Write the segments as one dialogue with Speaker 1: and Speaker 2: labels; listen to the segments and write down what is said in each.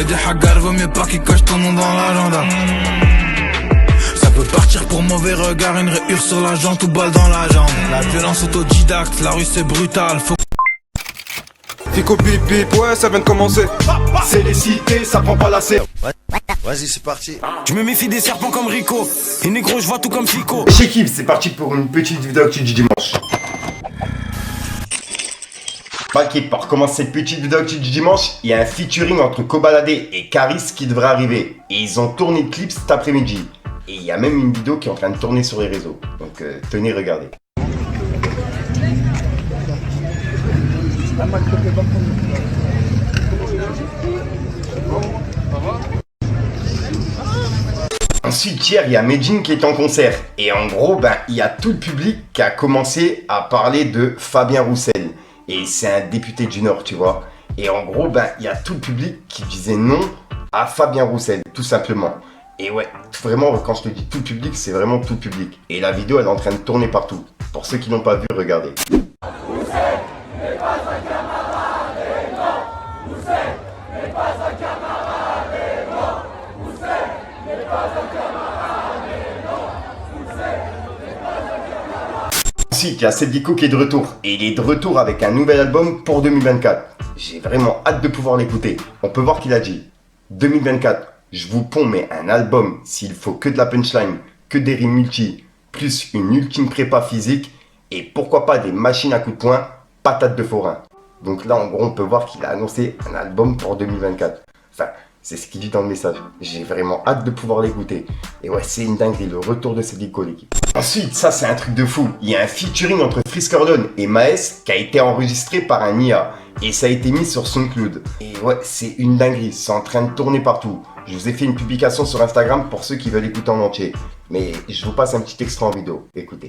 Speaker 1: Et des haggars, vaut mieux pas qu'ils cachent ton nom dans l'agenda. Ça peut partir pour mauvais regard, une rayure sur la jante ou balle dans la jambe. La violence autodidacte, la rue c'est brutal, faut...
Speaker 2: Fico bip bip, ouais ça vient de commencer.
Speaker 3: C'est les cités, ça prend pas la serre.
Speaker 4: Vas-y, c'est parti.
Speaker 5: Je me méfie des serpents comme Rico. Et négro, je vois tout comme Fico.
Speaker 3: Chez Kif, c'est parti pour une petite vidéo actu du dimanche. Ok, pour commencer cette petite vidéo actu du dimanche, il y a un featuring entre Kobalade et Karis qui devrait arriver. Et ils ont tourné le clip cet après-midi. Et il y a même une vidéo qui est en train de tourner sur les réseaux. Donc tenez, regardez. Ensuite, hier, il y a Medjin qui est en concert. Et en gros, il y a tout le public qui a commencé à parler de Fabien Roussel. Et c'est un député du Nord, tu vois. Et en gros, il y a tout le public qui disait non à Fabien Roussel, tout simplement. Et ouais, vraiment, quand je te dis tout le public, c'est vraiment tout le public. Et la vidéo, elle est en train de tourner partout. Pour ceux qui l'ont pas vu, regardez. Ensuite, il y a Sediko qui est de retour. Et il est de retour avec un nouvel album pour 2024. J'ai vraiment hâte de pouvoir l'écouter. On peut voir qu'il a dit 2024, je vous promets un album s'il faut que de la punchline, que des rimes multi, plus une ultime prépa physique et pourquoi pas des machines à coups de poing, patates de forain. Donc là, en gros, on peut voir qu'il a annoncé un album pour 2024. Enfin, c'est ce qu'il dit dans le message. J'ai vraiment hâte de pouvoir l'écouter. Et ouais, c'est une dinguerie, le retour de Sediko, l'équipe. Ensuite, ça c'est un truc de fou. Il y a un featuring entre Friskordon et Maes qui a été enregistré par un IA. Et ça a été mis sur SoundCloud. Et ouais, c'est une dinguerie, c'est en train de tourner partout. Je vous ai fait une publication sur Instagram pour ceux qui veulent écouter en entier. Mais je vous passe un petit extrait en vidéo. Écoutez.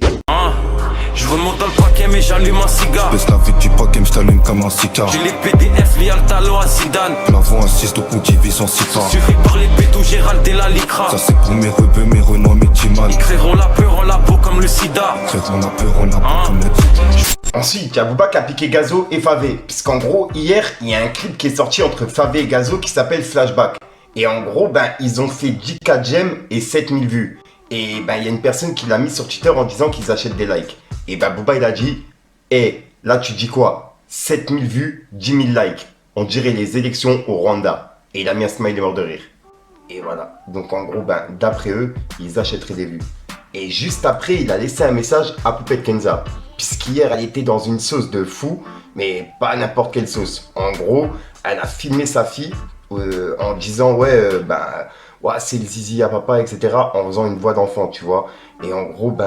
Speaker 5: Je remonte dans le paquet mais j'allume un cigare.
Speaker 6: Baisse la vie du paquet, je t'allume comme un cigare.
Speaker 5: J'ai les PDF liés le talon à Zidane.
Speaker 6: L'avant assiste au coup qui vit son cigare.
Speaker 5: Suffit par les pétos, Gérald et la Lycra.
Speaker 6: Ça c'est pour mes rebeux, mes renois, mes timans.
Speaker 5: Ils créeront la peur en la peau comme le sida.
Speaker 6: Créeront la peur en la peau comme le sida.
Speaker 3: Ensuite, il y a Booba qui a piqué Gazo et Favé. Puisqu'en gros, hier, il y a un clip qui est sorti entre Favé et Gazo qui s'appelle Flashback. Et en gros, ils ont fait 10K j'aime et 7000 vues. Et il y a une personne qui l'a mis sur Twitter en disant qu'ils achètent des likes. Et Booba il a dit, là tu dis quoi? 7000 vues, 10 000 likes. On dirait les élections au Rwanda. Et il a mis un smiley mort de rire. Et voilà. Donc en gros, d'après eux, ils achèteraient des vues. Et juste après, il a laissé un message à Poupette Kenza. Puisqu'hier, elle était dans une sauce de fou, mais pas n'importe quelle sauce. En gros, elle a filmé sa fille en disant, ouais, c'est le zizi à papa, etc. en faisant une voix d'enfant, tu vois. Et en gros,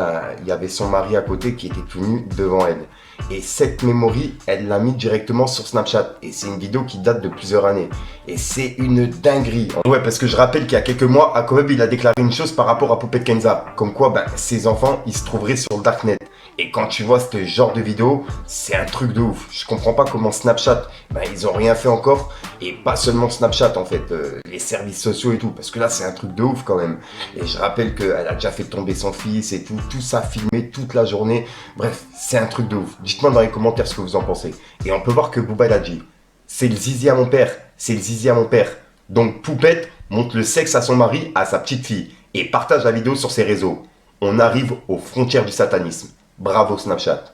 Speaker 3: il y avait son mari à côté qui était tout nu devant elle. Et cette memory, elle l'a mis directement sur Snapchat. Et c'est une vidéo qui date de plusieurs années. Et c'est une dinguerie. Ouais, parce que je rappelle qu'il y a quelques mois, Akoeb, il a déclaré une chose par rapport à Poupette Kenza. Comme quoi, ses enfants, ils se trouveraient sur le Darknet. Et quand tu vois ce genre de vidéo, c'est un truc de ouf. Je comprends pas comment Snapchat, ils ont rien fait encore. Et pas seulement Snapchat, en fait, les services sociaux et tout. Parce que là, c'est un truc de ouf quand même. Et je rappelle qu'elle a déjà fait tomber son fils et tout. Tout ça filmé toute la journée. Bref, c'est un truc de ouf. Dites-moi dans les commentaires ce que vous en pensez. Et on peut voir que Booba, il a dit, c'est le zizi à mon père, c'est le zizi à mon père. Donc Poupette montre le sexe à son mari, à sa petite fille. Et partage la vidéo sur ses réseaux. On arrive aux frontières du satanisme. Bravo Snapchat.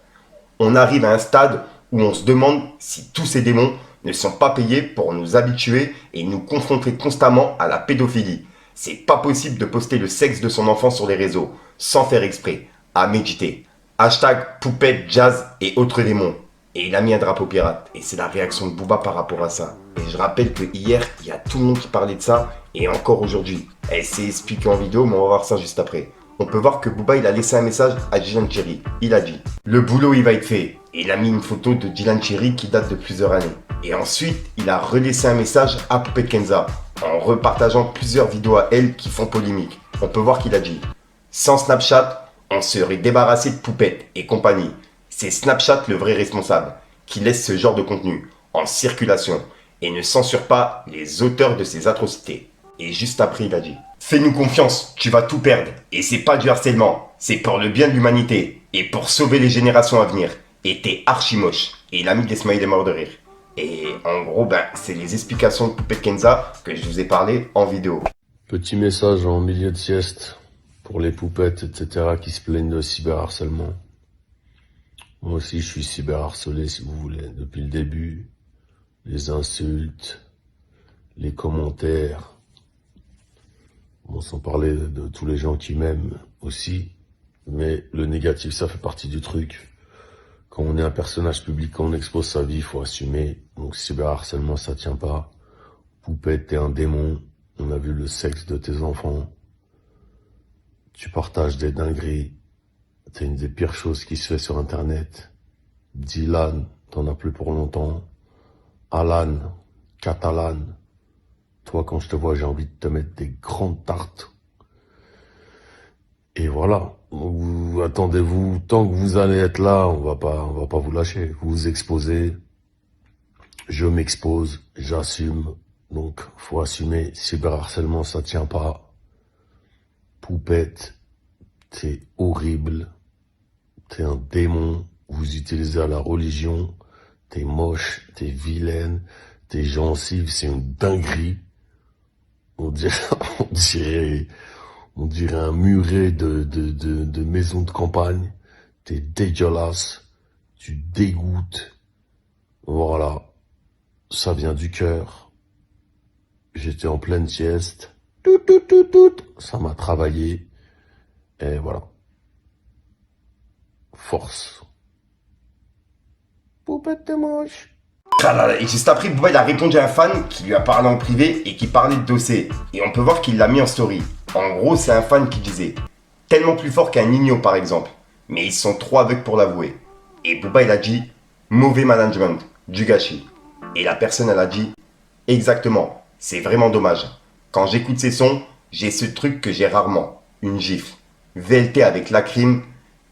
Speaker 3: On arrive à un stade où on se demande si tous ces démons ne sont pas payés pour nous habituer et nous confronter constamment à la pédophilie. C'est pas possible de poster le sexe de son enfant sur les réseaux, sans faire exprès. À méditer. Hashtag Poupette, Jazz et autres démons. Et il a mis un drapeau pirate. Et c'est la réaction de Booba par rapport à ça. Et je rappelle que hier, il y a tout le monde qui parlait de ça. Et encore aujourd'hui. Elle s'est expliquée en vidéo, mais on va voir ça juste après. On peut voir que Booba, il a laissé un message à Dylan Cherry. Il a dit, le boulot, il va être fait. Et il a mis une photo de Dylan Cherry qui date de plusieurs années. Et ensuite, il a relaissé un message à Poupette Kenza. En repartageant plusieurs vidéos à elle qui font polémique. On peut voir qu'il a dit, sans Snapchat, on serait débarrassé de Poupette et compagnie. C'est Snapchat le vrai responsable, qui laisse ce genre de contenu en circulation et ne censure pas les auteurs de ces atrocités. Et juste après, il a dit, fais-nous confiance, tu vas tout perdre. Et c'est pas du harcèlement, c'est pour le bien de l'humanité et pour sauver les générations à venir. Et t'es archi moche. Et il a mis des smileys morts de rire. Et en gros, ben, c'est les explications de Poupée Kenza que je vous ai parlé en vidéo.
Speaker 7: Petit message en milieu de sieste pour les poupettes, etc. qui se plaignent de cyberharcèlement. Moi aussi, je suis cyberharcelé, si vous voulez, depuis le début. Les insultes, les commentaires. Bon, sans parler de tous les gens qui m'aiment aussi. Mais le négatif, ça fait partie du truc. Quand on est un personnage public, quand on expose sa vie, il faut assumer. Donc cyberharcèlement, ça tient pas. Poupette, t'es un démon. On a vu le sexe de tes enfants. Tu partages des dingueries. C'est une des pires choses qui se fait sur Internet. Dylan, t'en as plus pour longtemps. Alan, Catalan. Toi, quand je te vois, j'ai envie de te mettre des grandes tartes. Et voilà. Attendez-vous, tant que vous allez être là, on va pas vous lâcher. Vous vous exposez. Je m'expose, j'assume. Donc, faut assumer. Cyberharcèlement, ça tient pas. Poupette, t'es horrible. T'es un démon. Vous utilisez à la religion. T'es moche, t'es vilaine, t'es gencive, c'est une dinguerie. On dirait un muret de maison de campagne. T'es dégueulasse. Tu dégoûtes. Voilà. Ça vient du cœur. J'étais en pleine sieste. Ça m'a travaillé. Et voilà. Force. Poupette de moche.
Speaker 3: Ah là là, et juste après, Booba il a répondu à un fan qui lui a parlé en privé et qui parlait de Dossé. Et on peut voir qu'il l'a mis en story. En gros, c'est un fan qui disait « Tellement plus fort qu'un Nino par exemple. Mais ils sont trop aveugles pour l'avouer. » Et Booba il a dit « Mauvais management, du gâchis. » Et la personne elle a dit « Exactement, c'est vraiment dommage. Quand j'écoute ces sons, j'ai ce truc que j'ai rarement. Une gifle. VLT avec Lacrim. »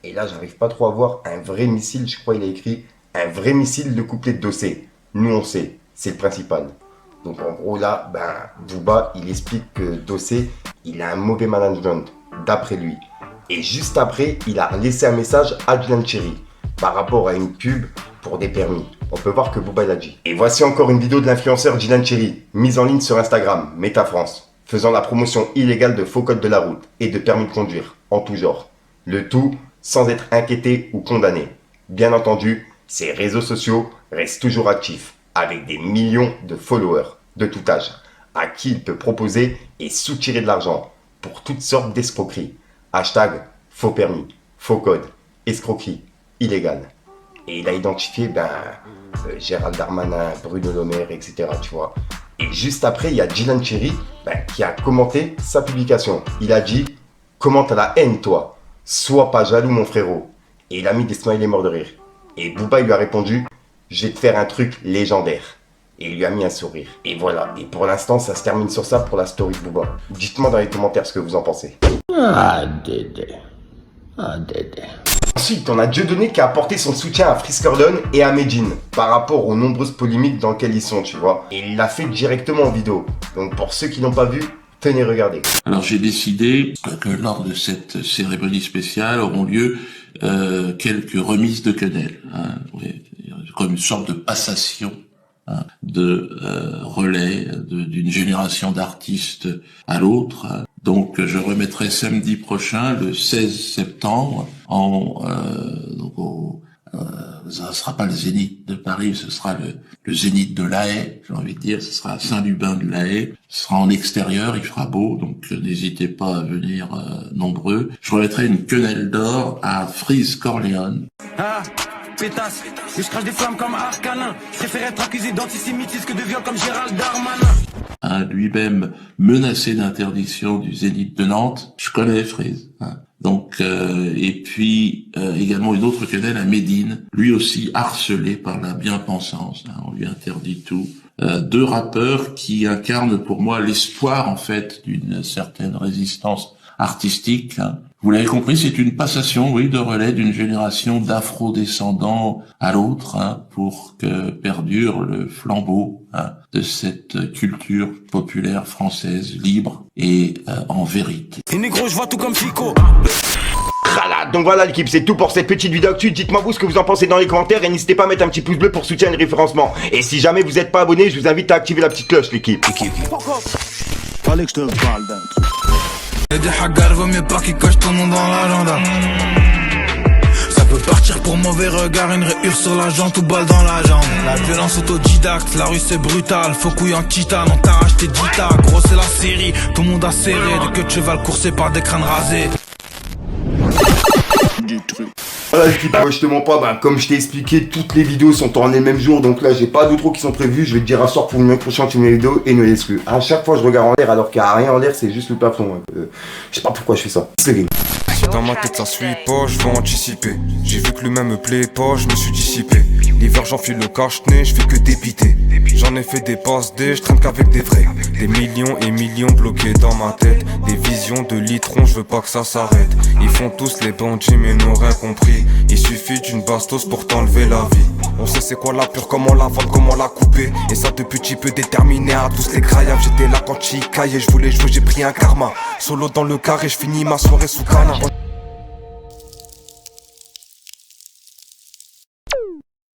Speaker 3: Et là, j'arrive pas trop à voir un vrai missile, je crois il a écrit « Un vrai missile de couplet de Dossé. » Nous on sait, c'est le principal. Donc en gros là, Booba il explique que Dossé, il a un mauvais management, d'après lui. Et juste après, il a laissé un message à Dylan Cherry par rapport à une pub pour des permis. On peut voir que Booba l'a dit. Et voici encore une vidéo de l'influenceur Dylan Cherry, mise en ligne sur Instagram, Meta France, faisant la promotion illégale de faux codes de la route et de permis de conduire, en tout genre. Le tout sans être inquiété ou condamné. Bien entendu, ces réseaux sociaux restent toujours actifs, avec des millions de followers de tout âge, à qui il peut proposer et soutirer de l'argent pour toutes sortes d'escroqueries. Hashtag faux permis, faux code, escroquerie, illégale. Et il a identifié Gérald Darmanin, Bruno Le Maire, etc. Tu vois. Et juste après, il y a Dylan Cherry qui a commenté sa publication. Il a dit « Comment t'as la haine toi? Sois pas jaloux mon frérot. » Et il a mis des smileys morts de rire. Et Booba il lui a répondu « Je vais te faire un truc légendaire ». Et il lui a mis un sourire. Et voilà. Et pour l'instant, ça se termine sur ça pour la story de Booba. Dites-moi dans les commentaires ce que vous en pensez.
Speaker 8: Ah, Dédé. Ah, Dédé.
Speaker 3: Ensuite, on a Dieudonné qui a apporté son soutien à Friskordon et à Medine par rapport aux nombreuses polémiques dans lesquelles ils sont, tu vois. Et il l'a fait directement en vidéo. Donc pour ceux qui n'ont pas vu, tenez, regardez.
Speaker 9: Alors j'ai décidé que lors de cette cérémonie spéciale auront lieu quelques remises de quenelles, comme une sorte de passation de relais d'une génération d'artistes à l'autre. Donc je remettrai samedi prochain, le 16 septembre, ça sera pas le Zénith de Paris, ce sera le Zénith de La Haye, j'ai envie de dire, ce sera à Saint-Lubin de La Haye, ce sera en extérieur, il fera beau, donc n'hésitez pas à venir nombreux. Je remettrai une quenelle d'or à Freeze Corleone.
Speaker 5: Ah, pétasse, mais je crache des flammes comme Arcanin. Je préfère être accusé d'antisémitisme que de viol comme Gérald Darmanin.
Speaker 9: Lui-même menacé d'interdiction du Zénith de Nantes, je connais Freeze. Donc et puis également une autre quenelle à Medine, lui aussi harcelé par la bien-pensance, on lui interdit tout. Deux rappeurs qui incarnent pour moi l'espoir en fait d'une certaine résistance artistique. Vous l'avez compris, c'est une passation, oui, de relais d'une génération d'afro-descendants à l'autre, pour que perdure le flambeau de cette culture populaire française libre et en vérité.
Speaker 5: Et négro, je vois tout comme Fico.
Speaker 3: Crala. Donc voilà l'équipe, c'est tout pour cette petite vidéo actu. Dites-moi vous ce que vous en pensez dans les commentaires et n'hésitez pas à mettre un petit pouce bleu pour soutenir le référencement. Et si jamais vous n'êtes pas abonné, je vous invite à activer la petite cloche l'équipe.
Speaker 4: Fallait que je te parle d'un truc.
Speaker 1: Et des haggars, vaut mieux pas qu'ils cochent ton nom dans l'agenda. Ça peut partir pour mauvais regard, une rayure sur la jante ou balle dans la jambe. La violence autodidacte, la rue c'est brutal. Faux couille en titane, on t'a acheté 10 tas. Gros c'est la série, tout le monde a serré. Des queues de cheval coursées par des crânes rasés.
Speaker 3: Voilà l'équipe, moi je te mens pas, comme je t'ai expliqué, toutes les vidéos sont tournées le même jour, donc là j'ai pas d'outro qui sont prévus, je vais te dire à soir pour une prochaine tu mets les vidéos et ne laisse plus. À chaque fois je regarde en l'air alors qu'il n'y a rien en l'air, c'est juste le plafond. Je sais pas pourquoi je fais ça. C'est le game.
Speaker 2: Dans ma tête ça suit pas, je veux anticiper. J'ai vu que l'humain me plaît pas, je me suis dissipé. L'hiver j'enfile le cache-nez, je fais que débiter. J'en ai fait des passes D, je traîne qu'avec des vrais. Des millions et millions bloqués dans ma tête. Des visions de litrons, je veux pas que ça s'arrête. Ils font tous les bandits mais n'ont rien compris. Il suffit d'une bastos pour t'enlever la vie. On sait c'est quoi la pure, comment la vendre, comment la couper. Et ça de petit peu déterminé à tous les craillables. J'étais là quand j'y caillais, je voulais jouer, j'ai pris un karma. Solo dans le carré, je finis ma soirée sous canard.